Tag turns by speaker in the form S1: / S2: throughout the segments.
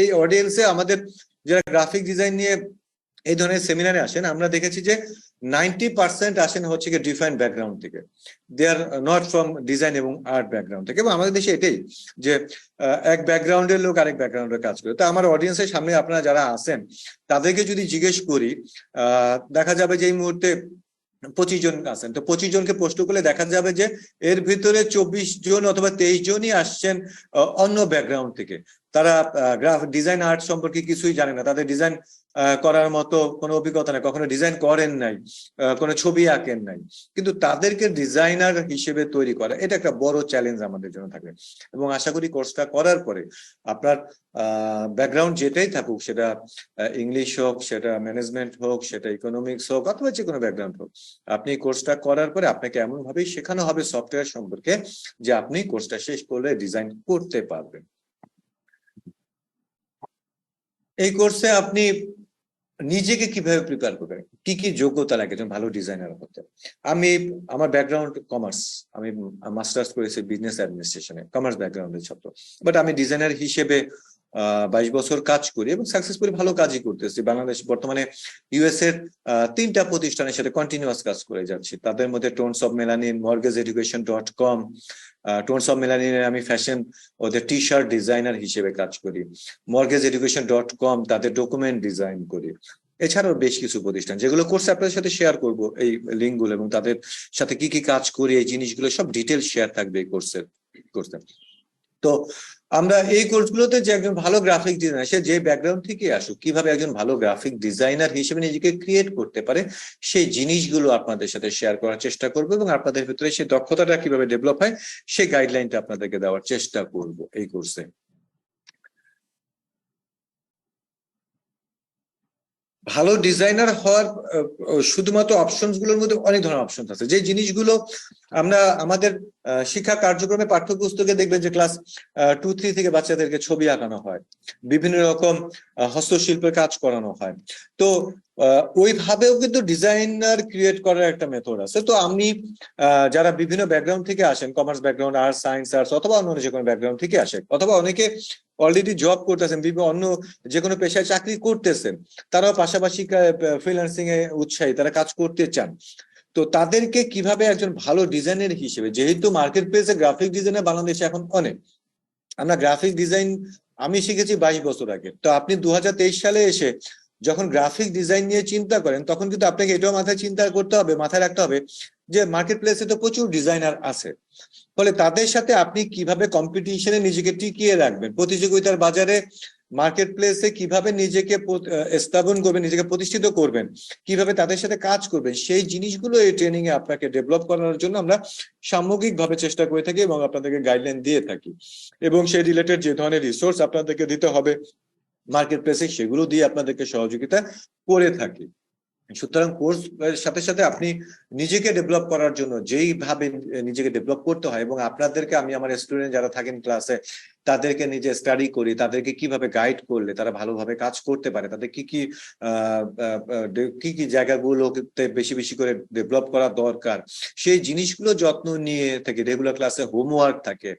S1: এই অডিয়েন্সে আমাদের যারা গ্রাফিক ডিজাইন নিয়ে এই ধরনের সেমিনারে আসেন, আমরা দেখেছি যে 90% আসেন হচ্ছে কি ডিফারেন্ট ব্যাকগ্রাউন্ড থেকে, দে আর নট ফ্রম ডিজাইন এবং আর্ট ব্যাকগ্রাউন্ড থেকে। এবং আমাদের দেশে এটাই যে এক ব্যাকগ্রাউন্ডের লোক আরেক ব্যাকগ্রাউন্ডের কাজ করে। তো আমার অডিয়েন্সের সামনে আপনারা যারা আছেন তাদেরকে যদি জিজ্ঞেস করি, দেখা যাবে যে এই মুহূর্তে 25 জন আছেন। তো 25 জনকে প্রশ্ন করলে দেখা যাবে যে এর ভিতরে 24 জন অথবা 23 জনই আসছেন অন্য ব্যাকগ্রাউন্ড থেকে। তারা ডিজাইন আর্ট সম্পর্কে কিছুই জানে না, তাদের ডিজাইন করার মতো কোনো অভিজ্ঞতা নেই, কখনো ডিজাইন করেন নাই, কোনো ছবি আঁকেন নাই, কিন্তু তাদেরকে ডিজাইনার হিসেবে তৈরি করা এটা একটা বড় চ্যালেঞ্জ আমাদের জন্য থাকবে। এবং আশা করি কোর্সটা করার পরে আপনার ব্যাকগ্রাউন্ড যেটাই থাকুক, সেটা ইংলিশ হোক, সেটা ম্যানেজমেন্ট হোক, সেটা ইকোনমিক্স হোক, অথবা যে কোনো ব্যাকগ্রাউন্ড হোক, আপনি কোর্সটা করার পরে আপনাকে এমন ভাবেই শেখানো হবে সফটওয়্যার সম্পর্কে যে আপনি কোর্সটা শেষ করলে ডিজাইন করতে পারবেন। এই কোর্সে আপনি নিজেকে কিভাবে প্রিপেয়ার করবেন, কি কি যোগ্যতা লাগে একজন ভালো ডিজাইনার হতে। আমার ব্যাকগ্রাউন্ড কমার্স, আমি মাস্টার্স করেছি বিজনেস অ্যাডমিনিস্ট্রেশনে, কমার্স ব্যাকগ্রাউন্ডের ছাত্র, বাট আমি ডিজাইনার হিসেবে 22 বছর কাজ করি এবং সাকসেসফুলি ভালো কাজই করতেছি। বাংলাদেশ বর্তমানে ইউএস এর 3টা প্রতিষ্ঠানের সাথে কন্টিনিউয়াস কাজ করে যাচ্ছি। তাদের মধ্যে tones of melanin, mortgageeducation.com, tones of মেলানিনের আমি ফ্যাশন ওদের টি শার্ট ডিজাইনার হিসেবে কাজ করি। mortgageeducation.com তাদের ডকুমেন্ট ডিজাইন করি। এছাড়াও বেশ কিছু প্রতিষ্ঠান যেগুলো কোর্সে আপনাদের সাথে শেয়ার করব, এই লিঙ্কগুলো এবং তাদের সাথে কি কি কাজ করি এই জিনিসগুলো সব ডিটেল শেয়ার থাকবে এই কোর্সে। তো আমরা এই কোর্সগুলোতে যে একজন ভালো গ্রাফিক ডিজাইনার, সে যে ব্যাকগ্রাউন্ড থেকে আসুক, কিভাবে একজন ভালো গ্রাফিক ডিজাইনার হিসেবে নিজেকে ক্রিয়েট করতে পারে সেই জিনিসগুলো আপনাদের সাথে শেয়ার করার চেষ্টা করবো এবং আপনাদের ভিতরে সেই দক্ষতাটা কিভাবে ডেভেলপ হয় সেই গাইডলাইনটা আপনাদেরকে দেওয়ার চেষ্টা করব এই কোর্সে। ভালো ডিজাইনার হওয়ার শুধুমাত্র অপশনস গুলোর মধ্যে অনেক ধরনের অপশন আছে, যে জিনিসগুলো আমরা আমাদের শিক্ষা কার্যক্রমে পাঠ্যপুস্তকে দেখবেন যে ক্লাস 2-3 থেকে বাচ্চাদেরকে ছবি আঁকানো হয়, বিভিন্ন রকম হস্তশিল্পের কাজ করানো হয়। তো ওইভাবেও কিন্তু ডিজাইনার ক্রিয়েট করার একটা মেথড আছে। তো আমি যারা বিভিন্ন ব্যাকগ্রাউন্ড থেকে আসেন, commerce background, arts, science, arts অথবা অন্য যে কোনো ব্যাকগ্রাউন্ড থেকে আসেন, অথবা অনেকে অলরেডি জব করতেছেন, বিভিন্ন অন্য যে কোনো পেশায় চাকরি করতেছেন, তারাও পাশাপাশি ফ্রিল্যান্সিং এ উৎসাহী, তারা কাজ করতে চান। তো তাদেরকে কিভাবে একজন ভালো ডিজাইনার হিসেবে, যেহেতু মার্কেট প্লেসে গ্রাফিক ডিজাইনার বাংলাদেশে এখন অনেক, আমরা গ্রাফিক ডিজাইন আমি শিখেছি 22 বছর আগে। তো আপনি 2023 সালে এসে যখন গ্রাফিক ডিজাইন নিয়ে চিন্তা করেন, তখন কিন্তু আপনাকে এটাও মাথায় চিন্তা করতে হবে, মাথায় রাখতে হবে যে মার্কেট প্লেসে তো প্রচুর ডিজাইনার আছে, ফলে তাদের সাথে আপনি কিভাবে কম্পিটিশনে নিজেকে টিকিয়ে রাখবেন, প্রতিযোগিতার বাজারে মার্কেট প্লেসে কিভাবে নিজেকে স্থাপন করবেন, নিজেকে প্রতিষ্ঠিত করবেন, কিভাবে তাদের সাথে কাজ করবেন, সেই জিনিসগুলো এই ট্রেনিং এ আপনাকে ডেভেলপ করানোর জন্য আমরা সামগ্রিকভাবে চেষ্টা করে থাকি এবং আপনাদেরকে গাইডলাইন দিয়ে থাকি। এবং সেই রিলেটেড যে ধরনের রিসোর্স আপনাদেরকে দিতে হবে মার্কেট প্লেসে, সেগুলো দিয়ে আপনাদেরকে সহযোগিতা করে থাকি। সুতরাং কোর্স সাথে সাথে আপনি নিজেকে ডেভেলপ করার জন্য যেইভাবে নিজেকে ডেভেলপ করতে হয়, এবং আপনাদেরকে আমি আমার স্টুডেন্ট যারা থাকেন ক্লাসে তাদেরকে নিজে স্টাডি করি, তাদেরকে কিভাবে গাইড করলে তারা ভালোভাবে কাজ করতে পারে, তাদের কি কি জায়গাগুলোতে বেশি বেশি করে ডেভেলপ করা দরকার, সেই জিনিসগুলো যত্ন নিয়ে থেকে রেগুলার ক্লাসে হোমওয়ার্ক থাকে,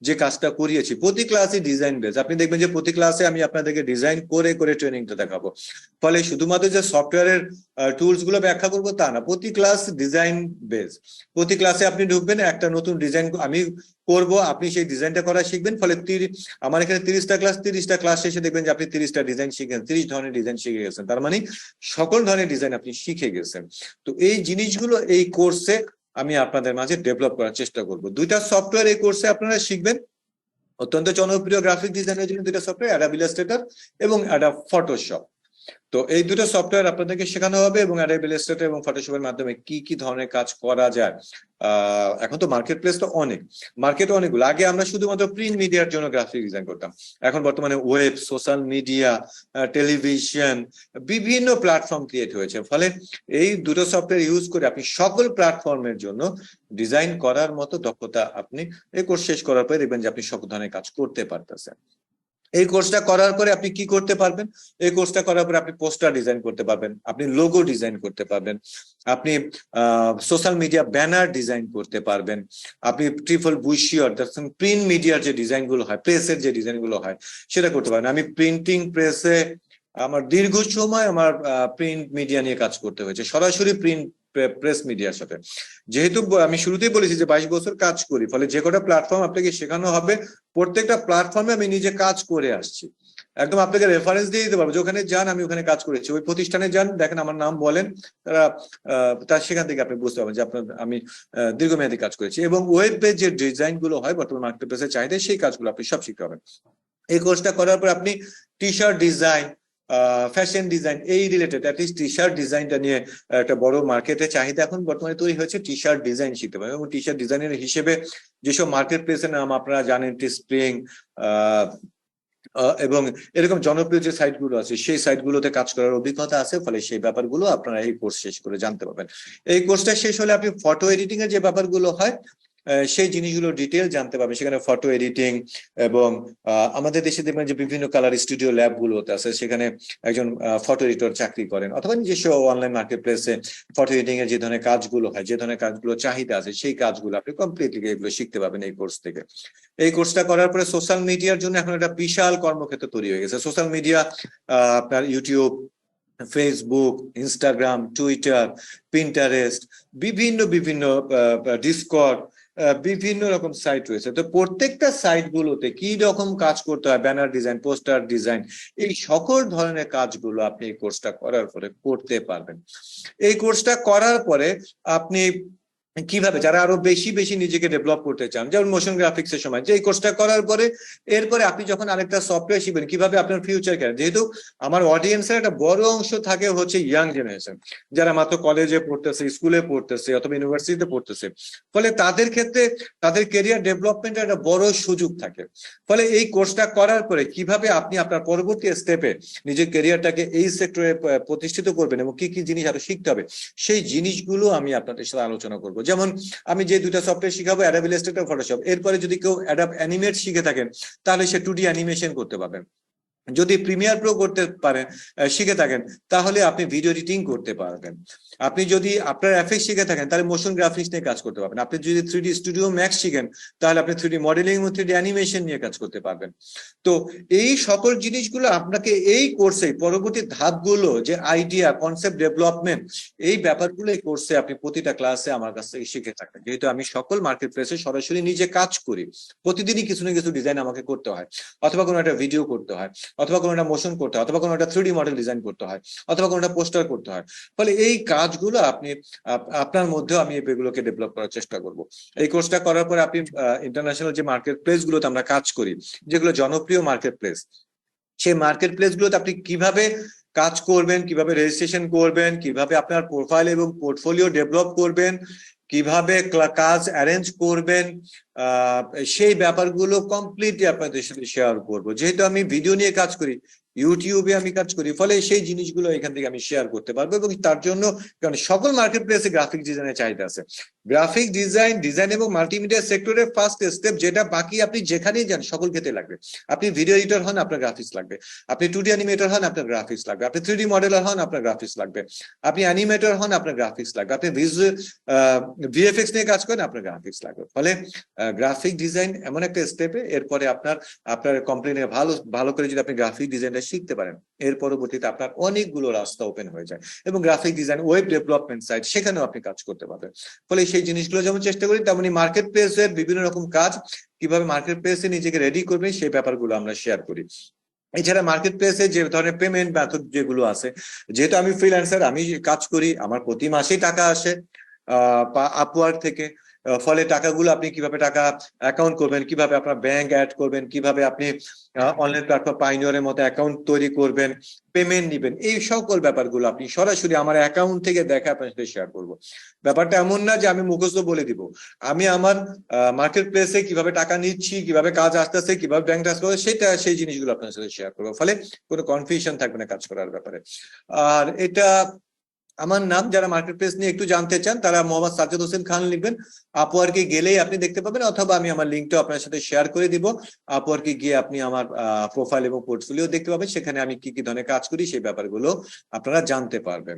S1: যে কাজটা করিয়েছি। প্রতি ক্লাসে ডিজাইন বেস, আপনি দেখবেন যে প্রতি ক্লাসে আমি আপনাদেরকে ডিজাইন করে করে ট্রেনিংটা দেখাবো। ফলে শুধুমাত্র যে সফটওয়্যারের টুলস গুলো ব্যাখ্যা করবো তা না, প্রতি ক্লাস ডিজাইন বেস। প্রতি ক্লাসে আপনি ঢুকবেন, একটা নতুন ডিজাইন আমি করব, আপনি সেই ডিজাইনটা করা শিখবেন। ফলে আমার এখানে 30টা ক্লাস শেষে দেখবেন যে আপনি 30টা ডিজাইন শিখেন, 30 ধরনের ডিজাইন শিখে গেছেন, তার মানে সকল ধরনের ডিজাইন আপনি শিখে গেছেন। তো এই জিনিসগুলো এই কোর্সে আমি আপনাদের মাঝে ডেভেলপ করার চেষ্টা করব। 2টা সফটওয়্যার এই কোর্সে আপনারা শিখবেন, অত্যন্ত জনপ্রিয় গ্রাফিক ডিজাইনের জন্য 2টা সফটওয়্যার, Adobe Illustrator এবং Adobe PhotoShop। তো এই 2টো সফটওয়্যার আপনাদেরকে শেখানো হবে এবং Adobe Illustrator এবং ফটোশপের মাধ্যমে কি কি ধরনের কাজ করা যায়। এখন তো মার্কেট প্লেস তো মার্কেট অনেকগুলো। আগে আমরা শুধুমাত্র প্রিন্ট মিডিয়ার জন্য গ্রাফিক ডিজাইন করতাম, এখন বর্তমানে ওয়েব, সোশ্যাল মিডিয়া, টেলিভিশন, বিভিন্ন প্ল্যাটফর্ম ক্রিয়েট হয়েছে। ফলে এই 2টো সফটওয়্যার ইউজ করে আপনি সকল প্ল্যাটফর্মের জন্য ডিজাইন করার মতো দক্ষতা আপনি এই কোর্স শেষ করার পরে দেখবেন যে আপনি সকল ধরনের কাজ করতে পারতেছেন। এই কোর্সটা করার পরে আপনি কি করতে পারবেন? এই কোর্সটা করার পরে আপনি পোস্টার ডিজাইন করতে পারবেন, আপনি লোগো ডিজাইন করতে পারবেন, আপনি সোশ্যাল মিডিয়া ব্যানার ডিজাইন করতে পারবেন, আপনি ট্রিপল বুশিয়র প্রিন্ট মিডিয়ার যে ডিজাইন গুলো হয়, প্রেসের যে ডিজাইন গুলো হয় সেটা করতে পারবেন। আমি প্রিন্টিং প্রেসে আমার দীর্ঘ সময় আমার প্রিন্ট মিডিয়া নিয়ে কাজ করতে হয়েছে, সরাসরি প্রিন্ট প্রেস মিডিয়ার সাথে। যেহেতু আমি শুরুতেই বলেছি যে 22 বছর কাজ করি, ফলে যে কটা প্ল্যাটফর্ম আপনাকে শেখানো হবে প্রত্যেকটা প্ল্যাটফর্মে আমি নিজে কাজ করে আসছি। একদম আপনাকে রেফারেন্স দিয়ে দিতে পারবো যে ওখানে যান, আমি ওখানে কাজ করেছি, ওই প্রতিষ্ঠানে যান, দেখেন আমার নাম বলেন, তারা তার সেখান থেকে আপনি বুঝতে পারবেন যে আপনার আমি দীর্ঘমেয়াদী কাজ করেছি। এবং ওয়েব পেজ যে ডিজাইন গুলো হয় বর্তমান মার্কেট প্লেসের চাহিদা, সেই কাজগুলো আপনি সব শিখতে পারবেন। এই কোর্সটা করার পর আপনি T shirt design, fashion design, এই রিলেটেড অ্যাটলিস্ট টি শার্ট ডিজাইনটা নিয়ে একটা বড় মার্কেটে চাহিদা এখন বর্তমানে তৈরি হয়েছে, টি শার্ট ডিজাইন শিখতে পারবেন। এবং টি শার্ট ডিজাইনের হিসেবে যেসব মার্কেট প্লেসের নাম আপনারা জানেন, টি স্প্রিং এবং এরকম জনপ্রিয় যে সাইট গুলো আছে সেই সাইট গুলোতে কাজ করার অভিজ্ঞতা আছে, ফলে সেই ব্যাপারগুলো আপনারা এই কোর্স শেষ করে জানতে পারবেন। এই কোর্সটা শেষ হলে আপনি ফটো এডিটিং এর যে ব্যাপারগুলো হয় সেই জিনিসগুলো ডিটেল জানতে পারবেন। সেখানে ফটো এডিটিং এবং আমাদের দেশে দেখবেন যে বিভিন্ন কালার স্টুডিও ল্যাব গুলোতে আছে, সেখানে একজন ফটো এডিটর চাকরি করেন, অথবা নিজস্ব অনলাইন মার্কেট প্লেসে ফটো এডিটিং এর যে ধরনের কাজগুলো হয়, যে ধরনের কাজগুলো চাহিদা আছে, সেই কাজগুলো আপনি কমপ্লিটলি এগুলো শিখতে পারবেন এই কোর্স থেকে। এই কোর্সটা করার পরে সোশ্যাল মিডিয়ার জন্য এখন একটা বিশাল কর্মক্ষেত্র তৈরি হয়ে গেছে। সোশ্যাল মিডিয়া আপনার YouTube, Facebook, Instagram, Twitter, Pinterest, বিভিন্ন বিভিন্ন ডিসকর্ড, বিভিন্ন রকম সাইট রয়েছে। তো প্রত্যেকটা সাইট গুলোতে কি রকম কাজ করতে হয়, ব্যানার ডিজাইন, পোস্টার ডিজাইন, এই সকল ধরনের কাজগুলো আপনি এই কোর্সটা করার পরে করতে পারবেন। এই কোর্সটা করার পরে আপনি কিভাবে, যারা আরো বেশি বেশি নিজেকে ডেভেলপ করতে চান, যেমন মোশন গ্রাফিক্স এর সময় যে এই কোর্সটা করার পরে এরপরে আপনি যখন আরেকটা সফটওয়্যার শিখবেন, কিভাবে আপনার ফিউচার ক্যারিয়ার, যেহেতু আমার অডিয়েন্সের একটা বড় অংশ থাকে হচ্ছে ইয়াং জেনারেশন, যারা মাত্র কলেজে পড়তেছে, স্কুলে পড়তেছে অথবা ইউনিভার্সিটিতে পড়তেছে, ফলে তাদের ক্ষেত্রে তাদের ক্যারিয়ার ডেভেলপমেন্টের একটা বড় সুযোগ থাকে। ফলে এই কোর্সটা করার পরে কিভাবে আপনি আপনার পরবর্তী স্টেপে নিজের ক্যারিয়ারটাকে এই সেক্টরে প্রতিষ্ঠিত করবেন এবং কি কি জিনিস আরো শিখতে হবে, সেই জিনিসগুলো আমি আপনাদের সাথে আলোচনা করবো। যেমন আমি যে দুইটা সফটওয়্যার শিখাবো, Adobe Illustrator, Photoshop, এরপরে যদি কেউ Adobe Animate শিখে থাকেন তাহলে সে 2D অ্যানিমেশন করতে পারবেন। যদি প্রিমিয়ার প্রো করতে পারেন, শিখে থাকেন, তাহলে আপনি ভিডিও এডিটিং করতে পারবেন। আপনি যদি আপনার এফএক্স শিখে থাকেন তাহলে মোশন গ্রাফিক্স নিয়ে কাজ করতে পারবেন। আপনি যদি 3D স্টুডিও ম্যাক্স শিখেন তাহলে আপনি 3D মডেলিং এবং 3D অ্যানিমেশন নিয়ে কাজ করতে পারবেন। তো এই সকল জিনিসগুলো আপনাকে এই কোর্সে পরবর্তী ধাপগুলো, যে আইডিয়া, কনসেপ্ট ডেভেলপমেন্ট, এই ব্যাপারগুলো এই কোর্সে আপনি প্রতিটা ক্লাসে আমার কাছ থেকে শিখে থাকবেন। যেহেতু আমি সকল মার্কেট প্লেসে সরাসরি নিজে কাজ করি, প্রতিদিনই কিছু না কিছু ডিজাইন আমাকে করতে হয়, অথবা কোনো একটা ভিডিও করতে হয়, অথবা কোনো একটা মোশন করতে হয়, অথবা কোনো একটা 3D মডেল ডিজাইন করতে হয়, অথবা কোনো একটা পোস্টার করতে হয়। ফলে এই কাজগুলো আপনি আপনার মধ্যেও আমি এগুলোকে ডেভেলপ করার চেষ্টা করব। এই কোর্সটা করার পরে আপনি ইন্টারন্যাশনাল যে মার্কেট প্লেস গুলোতে আমরা কাজ করি, যেগুলো জনপ্রিয় মার্কেট প্লেস, সেই মার্কেট প্লেস গুলোতে আপনি কিভাবে কাজ করবেন, কিভাবে রেজিস্ট্রেশন করবেন, কিভাবে আপনার প্রোফাইল এবং পোর্টফোলিও ডেভেলপ করবেন, কিভাবে কাজ অ্যারেঞ্জ করবেন, সেই ব্যাপারগুলো কমপ্লিটলি আপনাদের সাথে শেয়ার করবো। যেহেতু আমি ভিডিও নিয়ে কাজ করি, ইউটিউবে আমি কাজ করি, ফলে সেই জিনিসগুলো এখান থেকে আমি শেয়ার করতে পারবো। এবং তার জন্য কারণ সকল মার্কেট প্লেসে গ্রাফিক ডিজাইনের চাহিদা আছে। গ্রাফিক ডিজাইন এবং মাল্টিমিডিয়া সেক্টরের ফার্স্ট স্টেপ, যেটা বাকি আপনি যেখানেই যান সকল ক্ষেত্রে লাগবে। আপনি ভিডিও এডিটর হন, আপনার গ্রাফিক্স লাগবে। আপনি 2D অ্যানিমেটর হন, আপনার গ্রাফিক্স লাগবে। আপনি 3D মডেলার হন, আপনার গ্রাফিক্স লাগবে। আপনি অ্যানিমেটর হন, আপনার গ্রাফিক্স লাগবে। আপনি ভিএফএক্স নিয়ে কাজ করেন, আপনার গ্রাফিক্স লাগবে। ফলে গ্রাফিক ডিজাইন এমন একটা স্টেপে, এরপরে আপনার কোম্পানি ভালো ভালো করে যদি আপনি গ্রাফিক ডিজাইনটা শিখতে পারেন, এর পরবর্তীতে আপনার অনেকগুলো রাস্তা ওপেন হয়ে যায়। এবং graphic design, web development site, সেখানেও আপনি কাজ করতে পারবেন। ফলে সেই জিনিসগুলো যেমন চেষ্টা করি, তেমনি মার্কেট প্লেসের বিভিন্ন রকম কাজ, কিভাবে মার্কেট প্লেসে নিজেকে রেডি করবেন, সেই ব্যাপারগুলো আমরা শেয়ার করি। এছাড়া মার্কেট প্লেসে যে ধরনের পেমেন্ট মেথড যেগুলো আছে, যেহেতু আমি ফ্রিল্যান্সার, আমি কাজ করি, আমার প্রতি মাসেই টাকা আসে আপওয়ার্ক থেকে। ফলে টাকাগুলো আপনি কিভাবে টাকা অ্যাকাউন্ট করবেন, কিভাবে আপনার ব্যাংক অ্যাড করবেন, কিভাবে আপনি অনলাইন প্ল্যাটফর্ম পাইনিয়রের মতো অ্যাকাউন্ট তৈরি করবেন, পেমেন্ট নিবেন, এই সকল ব্যাপারগুলো আপনি সরাসরি আমার অ্যাকাউন্ট থেকে দেখে আপনার সাথে শেয়ার করবো। ব্যাপারটা এমন না যে আমি মুখস্থ বলে দিব। আমি আমার মার্কেট প্লেসে কিভাবে টাকা নিচ্ছি, কিভাবে কাজ আসতেছে, কিভাবে ব্যাংক ট্রান্সফার করে, সেই জিনিসগুলো আপনার সাথে শেয়ার করবো। ফলে কোনো কনফিউশন থাকবে না কাজ করার ব্যাপারে। আর এটা আমার নাম, যারা মার্কেট প্লেস নিয়ে একটু জানতে চান তারা মোহাম্মদ সাজ্জাদ হোসেন খান লিখবেন, আপওয়ার্কে গেলেই আপনি দেখতে পাবেন, অথবা আমি আমার লিঙ্কটা আপনার সাথে শেয়ার করে দিব। আপওয়ার্কে গিয়ে আপনি আমার প্রোফাইল এবং পোর্টফোলিও দেখতে পাবেন, সেখানে আমি কি কি ধরনের কাজ করি সেই ব্যাপারগুলো আপনারা জানতে পারবেন।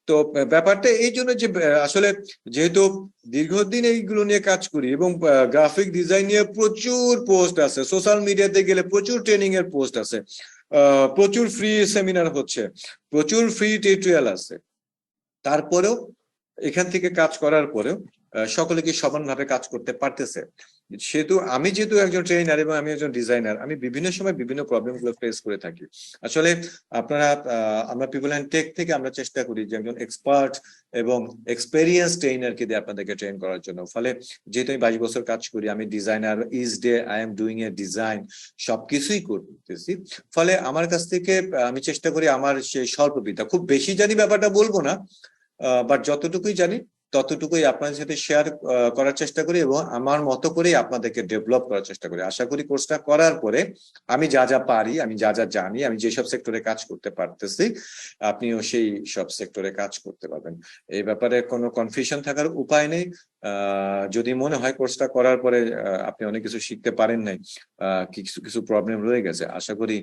S1: তো ব্যাপারটা এই জন্য যে আসলে যেহেতু দীর্ঘদিন এইগুলো নিয়ে কাজ করি এবং গ্রাফিক ডিজাইন নিয়ে প্রচুর পোস্ট আছে, সোশ্যাল মিডিয়াতে গেলে প্রচুর ট্রেনিং এর পোস্ট আছে, প্রচুর ফ্রি সেমিনার হচ্ছে, প্রচুর ফ্রি টিউটোরিয়াল আছে, তারপরেও এখান থেকে কাজ করার পরেও সকলে কি সমানভাবে কাজ করতে পারতেছে? যেহেতু একজন ট্রেনার এবং আমি একজন ডিজাইনার, আমি বিভিন্ন সময় বিভিন্ন প্রবলেম গুলো ফেস করে থাকি। আসলে আপনারা আমরা পিপল অ্যান্ড টেক থেকে আমরা চেষ্টা করি যে একজন এক্সপার্ট এবং এক্সপেরিয়েন্স ট্রেনারকে দিয়ে আপনাদেরকে ট্রেন করার জন্য। ফলে যেহেতু আমি 22 বছর কাজ করি, আমি designer, each day I am doing a design, সবকিছুই করতেছি। ফলে আমার কাছ থেকে আমি চেষ্টা করি আমার সেই স্বল্প বিদ্যা, খুব বেশি জানি ব্যাপারটা বলবো না, বাট যতটুকুই জানি ততটুকুই আপনাদের সাথে শেয়ার করার চেষ্টা করি এবং আমার মতো করেই আপনাদেরকে ডেভেলপ করার চেষ্টা করি। আশা করি কোর্সটা করার পরে আমি যা যা পারি, আমি যা যা জানি, আমি যেসব সেক্টরে কাজ করতে পারতেছি, আপনিও সেই সব সেক্টরে কাজ করতে পারবেন। এই ব্যাপারে কোনো কনফিউশন থাকার উপায় নেই। যদি মনে হয় কোর্সটা করার পরে আপনি অনেক কিছু শিখতে পারেন নাই, কিছু কিছু প্রবলেম রয়ে গেছে, আশা করি